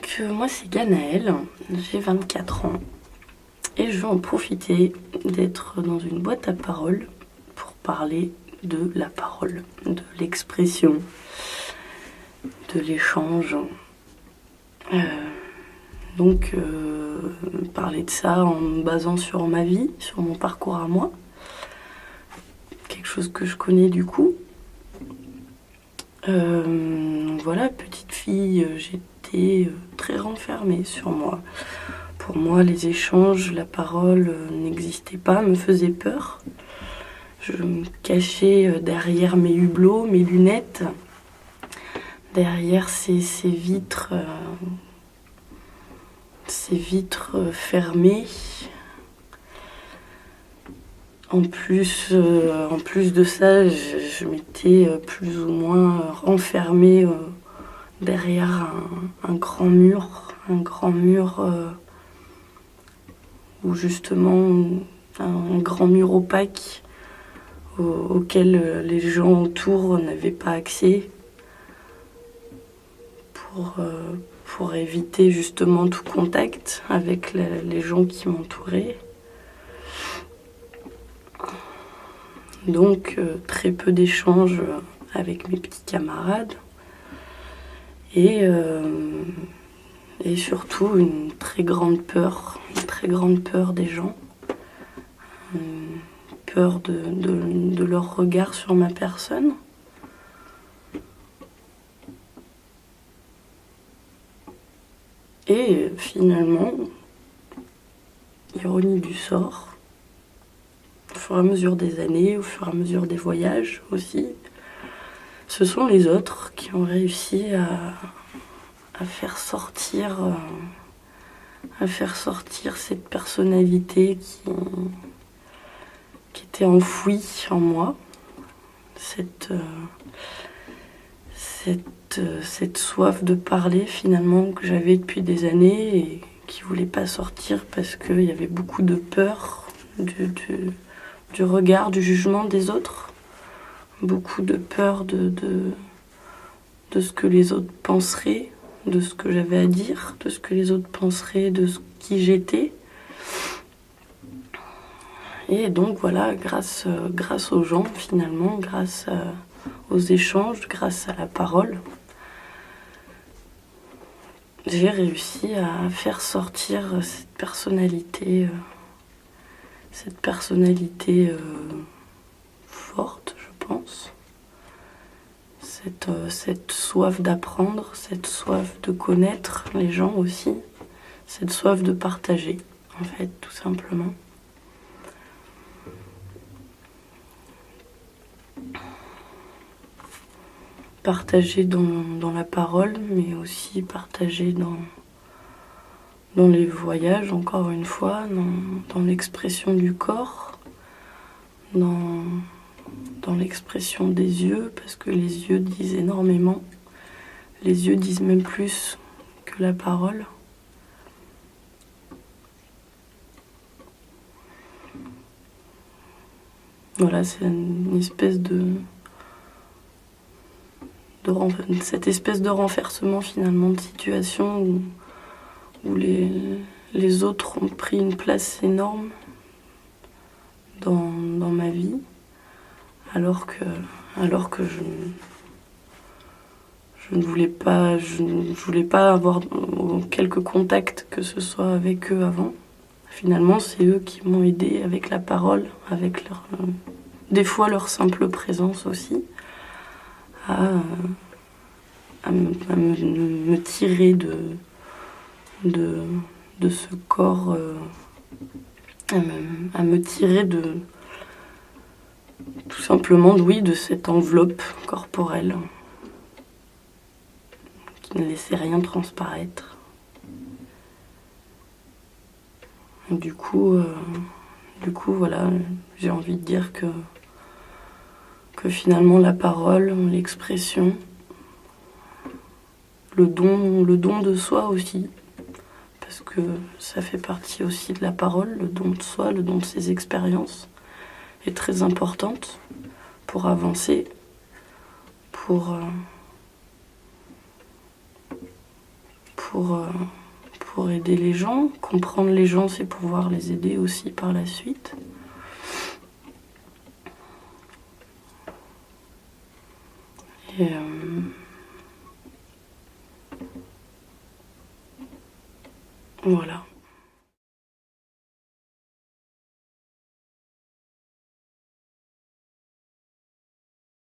Donc moi c'est Ganaëlle, j'ai 24 ans et je vais en profiter d'être dans une boîte à paroles pour parler de la parole, de l'expression, de l'échange. Donc parler de ça en me basant sur ma vie, sur mon parcours à moi, quelque chose que je connais du coup. Voilà, petite fille, j'étais très renfermée sur moi. Pour moi, les échanges, la parole n'existait pas, me faisait peur. Je me cachais derrière mes hublots, mes lunettes, derrière ces vitres fermées. En plus de ça, je m'étais plus ou moins renfermée derrière un grand mur où justement un grand mur opaque auquel les gens autour n'avaient pas accès pour éviter justement tout contact avec les gens qui m'entouraient. Donc très peu d'échanges avec mes petits camarades et surtout une très grande peur des gens, une peur de leur regard sur ma personne. Et finalement, ironie du sort, au fur et à mesure des années, au fur et à mesure des voyages aussi, ce sont les autres qui ont réussi à faire sortir cette personnalité qui était enfouie en moi, cette soif de parler finalement que j'avais depuis des années et qui voulait pas sortir parce qu'il y avait beaucoup de peur du regard, du jugement des autres, beaucoup de peur de ce que les autres penseraient, de ce que j'avais à dire, de ce que les autres penseraient, de qui j'étais. Et donc voilà, grâce aux gens finalement, grâce aux échanges, grâce à la parole, j'ai réussi à faire sortir cette personnalité forte, je pense. Cette soif d'apprendre, cette soif de connaître les gens aussi, cette soif de partager, en fait, tout simplement. Partager dans la parole, mais aussi partager dans les voyages, encore une fois, dans l'expression du corps, dans l'expression des yeux, parce que les yeux disent énormément. Les yeux disent même plus que la parole. Voilà, c'est une espèce cette espèce de renversement finalement de situation où les autres ont pris une place énorme dans ma vie, alors que je ne voulais pas avoir quelque contact que ce soit avec eux avant. Finalement, c'est eux qui m'ont aidé avec la parole, avec des fois leur simple présence aussi, à me tirer de ce corps, à me tirer tout simplement, oui, de cette enveloppe corporelle qui ne laissait rien transparaître. Du coup, voilà, j'ai envie de dire que finalement la parole, l'expression, le don de soi aussi, parce que ça fait partie aussi de la parole, le don de soi, le don de ses expériences est très importante pour avancer, pour pour aider les gens. Comprendre les gens, c'est pouvoir les aider aussi par la suite. Et voilà.